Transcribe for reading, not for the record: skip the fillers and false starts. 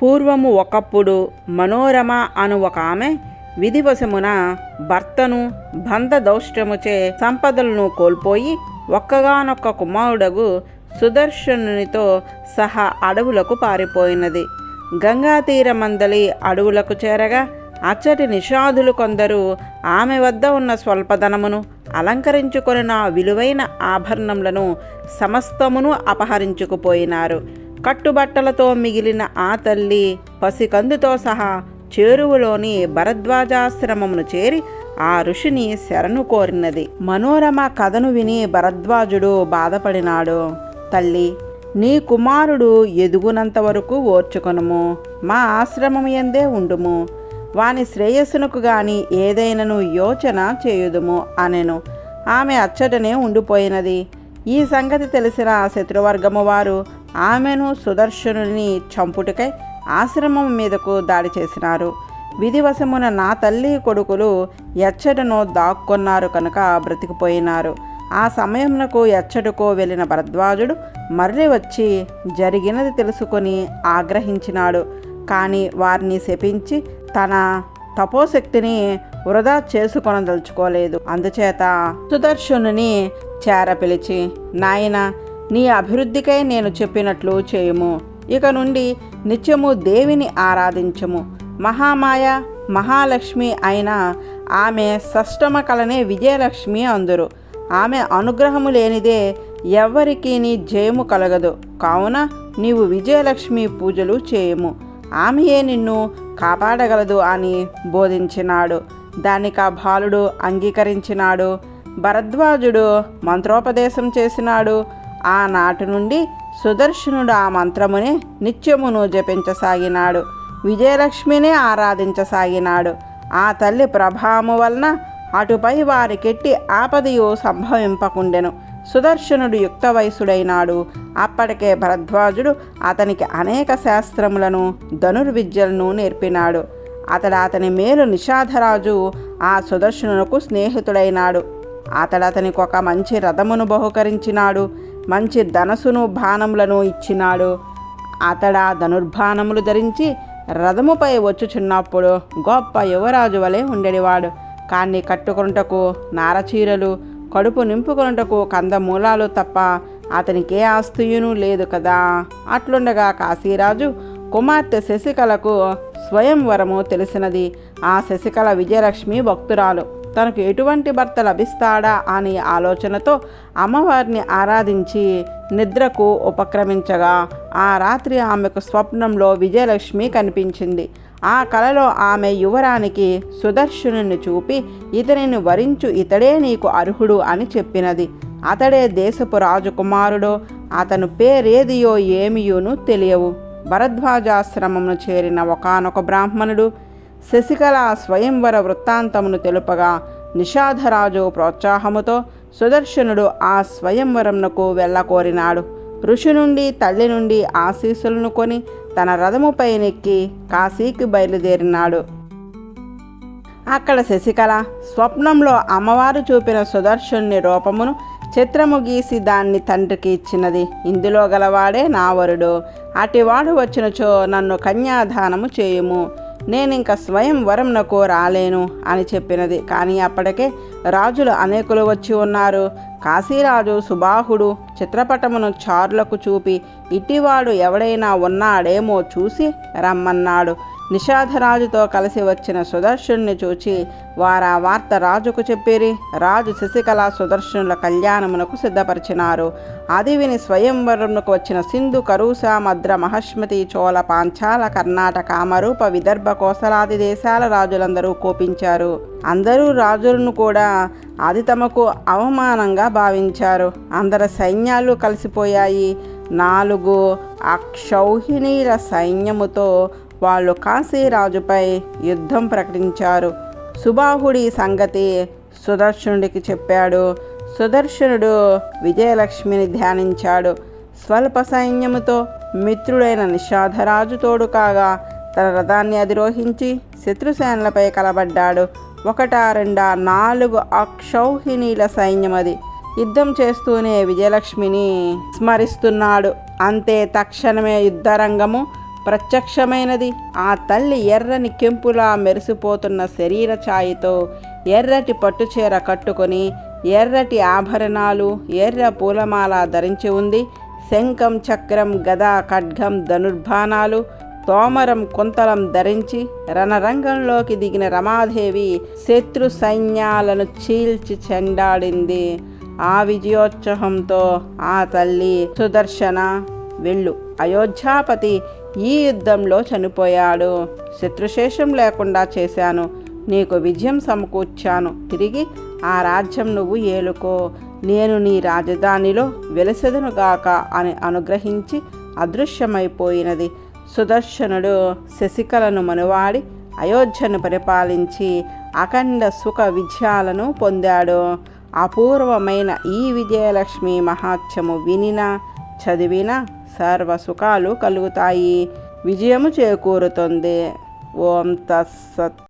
పూర్వము ఒకప్పుడు మనోరమ అను ఒక ఆమె విధివశమున భర్తను బంధదౌష్ట్యముచే సంపదలను కోల్పోయి ఒక్కగానొక్క కుమారుడగు సుదర్శనునితో సహా అడవులకు పారిపోయినది. గంగా తీరమందలి అడవులకు చేరగా అచ్చటి నిషాదులు కొందరు ఆమె వద్ద ఉన్న స్వల్పధనమును అలంకరించుకొనిన విలువైన ఆభరణములను సమస్తమును అపహరించుకుపోయినారు. కట్టుబట్టలతో మిగిలిన ఆ తల్లి పసికందుతో సహా చేరువలోని భరద్వాజాశ్రమమును చేరి ఆ ఋషిని శరణు కోరినది. మనోరమ కథను విని భరద్వాజుడు బాధపడినాడు. తల్లి, నీ కుమారుడు ఎదుగునంత వరకు ఓర్చుకొనుము, మా ఆశ్రమం యందే ఉండుము, వాని శ్రేయస్సునకు గాని ఏదైనను యోచన చేయుదుము అనెను. ఆమె అచ్చటనే ఉండిపోయినది. ఈ సంగతి తెలిసిన శత్రువర్గము వారు ఆమెను సుదర్శనుని చంపుటకై ఆశ్రమం మీదకు దాడి చేసినారు. విధివశమున నా తల్లి కొడుకులు ఎచ్చటనో దాక్కున్నారు కనుక బ్రతికిపోయినారు. ఆ సమయమునకు ఎచ్చటకో వెళ్ళిన భరద్వాజుడు మర్రి వచ్చి జరిగినది తెలుసుకొని ఆగ్రహించినాడు. కానీ వారిని శపించి తన తపోశక్తిని వృధా చేసుకొనదలుచుకోలేదు. అందుచేత సుదర్శనుని చేరపిలిచి, నాయన, నీ అభివృద్ధికై నేను చెప్పినట్లు చేయుము. ఇక నుండి నిత్యము దేవిని ఆరాధించము. మహామాయ మహాలక్ష్మి అయిన ఆమె షష్టమ కళనే విజయలక్ష్మి అందురు. ఆమె అనుగ్రహము లేనిదే ఎవ్వరికి నీ జయము కలగదు. కావున నీవు విజయలక్ష్మి పూజలు చేయము, ఆమెయే నిన్ను కాపాడగలదు అని బోధించినాడు. దానికి ఆ బాలుడు అంగీకరించినాడు. భరద్వాజుడు మంత్రోపదేశం చేసినాడు. ఆనాటి నుండి సుదర్శనుడు ఆ మంత్రమునే నిత్యమును జపించసాగినాడు. విజయలక్ష్మినే ఆరాధించసాగినాడు. ఆ తల్లి ప్రభావము వలన అటుపై వారికెట్టి ఆపదయు సంభవింపకుండెను. సుదర్శనుడు యుక్త వయసుడైనాడు. అప్పటికే భరద్వాజుడు అతనికి అనేక శాస్త్రములను ధనుర్విద్యలను నేర్పినాడు. అతని మేలు నిషాధరాజు ఆ సుదర్శనునకు స్నేహితుడైనాడు. అతనికి ఒక మంచి రథమును బహుకరించినాడు. మంచి ధనసును బాణములను ఇచ్చినాడు. ఆ ధనుర్బాణములు ధరించి రథముపై వచ్చుచున్నప్పుడు గొప్ప యువరాజు వలె ఉండేవాడు. కానీ కట్టుకొనుటకు నారచీరలు, కడుపు నింపుకొనుటకు కందమూలాలు తప్ప అతనికి ఏ ఆస్తుయును లేదు కదా. అట్లుండగా కాశీరాజు కుమార్తె శశికళకు స్వయంవరము తెలిసినది. ఆ శశికళ విజయలక్ష్మి భక్తురాలు. తనకు ఎటువంటి భర్త లభిస్తాడా అని ఆలోచనతో అమ్మవారిని ఆరాధించి నిద్రకు ఉపక్రమించగా ఆ రాత్రి ఆమెకు స్వప్నంలో విజయలక్ష్మి కనిపించింది. ఆ కలలో ఆమె యువరానికి సుదర్శనుని చూపి, ఇతనిని వరించు, ఇతడే నీకు అర్హుడు అని చెప్పినది. అతడే దేశపు రాజకుమారుడో అతను పేరేదియో ఏమియును తెలియవు. భరద్వాజాశ్రమమును చేరిన ఒకానొక బ్రాహ్మణుడు శశికళ స్వయంవర వృత్తాంతమును తెలుపగా నిషాధరాజు ప్రోత్సాహముతో సుదర్శనుడు ఆ స్వయంవరంకు వెళ్ళకోరినాడు. ఋషి నుండి తల్లి నుండి ఆశీస్సులను కొని తన రథముపై నెక్కి కాశీకి బయలుదేరినాడు. అక్కడ శశికళ స్వప్నంలో అమ్మవారు చూపిన సుదర్శనుని రూపమును చిత్రము గీసి దాన్ని తండ్రికి ఇచ్చినది. ఇందులో గలవాడే నా వరుడు. అటివాడు వచ్చినచో నన్ను కన్యాదానము చేయుము, నేనింక స్వయంవరంనకు రాలేను అని చెప్పినది. కానీ అప్పటికే రాజులు అనేకులు వచ్చి ఉన్నారు. కాశీరాజు సుబాహుడు చిత్రపటమును చారులకు చూపి, ఇటివాడు ఎవడైనా ఉన్నాడేమో చూసి రమ్మన్నాడు. నిషాధరాజుతో కలిసి వచ్చిన సుదర్శనుని చూచి వారా వార్త రాజుకు చెప్పిరి. రాజు శశికళ సుదర్శనుల కళ్యాణమునకు సిద్ధపరిచినారు. అది విని స్వయంవరమునకు వచ్చిన సింధు, కరూస, మద్ర, మహష్మతి, చోళ, పాంచాల, కర్ణాటక, అమరూప, విదర్భ, కోసలాది దేశాల రాజులందరూ కోపించారు. అందరూ రాజులను కూడా అది తమకు అవమానంగా భావించారు. అందరి సైన్యాలు కలిసిపోయాయి. 4 అక్షౌహిణీల సైన్యముతో వాళ్ళు కాశీరాజుపై యుద్ధం ప్రకటించారు. సుబాహుడి సంగతి సుదర్శనుడికి చెప్పాడు. సుదర్శనుడు విజయలక్ష్మిని ధ్యానించాడు. స్వల్ప సైన్యముతో మిత్రుడైన నిషాధరాజు తోడు కాగా తన రథాన్ని అధిరోహించి శత్రుసేనలపై కలబడ్డాడు. 1, 2, 4 అక్షౌహిణీల సైన్యమది. యుద్ధం చేస్తూనే విజయలక్ష్మిని స్మరిస్తున్నాడు. అంతే తక్షణమే యుద్ధరంగము ప్రత్యక్షమైనది. ఆ తల్లి ఎర్రని కెంపులా మెరిసిపోతున్న శరీర ఛాయతో ఎర్రటి పట్టుచీర కట్టుకొని ఎర్రటి ఆభరణాలు ఎర్ర పూలమాల ధరించి ఉంది. శంఖం చక్రం గద ఖడ్గం ధనుర్బాణాలు తోమరం కుంతలం ధరించి రణరంగంలోకి దిగిన రమాదేవి శత్రు సైన్యాలను చీల్చి చెండాడింది. ఆ విజయోత్సవంతో ఆ తల్లి సుదర్శన వెళ్ళు, అయోధ్యాపతి ఈ యుద్ధంలో చనిపోయాడు. శత్రుశేషం లేకుండా చేశాను, నీకు విజయం సమకూర్చాను. తిరిగి ఆ రాజ్యం నువ్వు ఏలుకో, నేను నీ రాజధానిలో వెలసెదనుగాక అని అనుగ్రహించి అదృశ్యమైపోయినది. సుదర్శనుడు శశికళను మనువాడి అయోధ్యను పరిపాలించి అఖండ సుఖ విజయాలను పొందాడు. అపూర్వమైన ఈ విజయలక్ష్మి మహాత్మ్యము వినినా చదివినా సర్వ సుఖాలు కలుగుతాయి, విజయము చేకూరుతుంది. ఓం తత్సత్.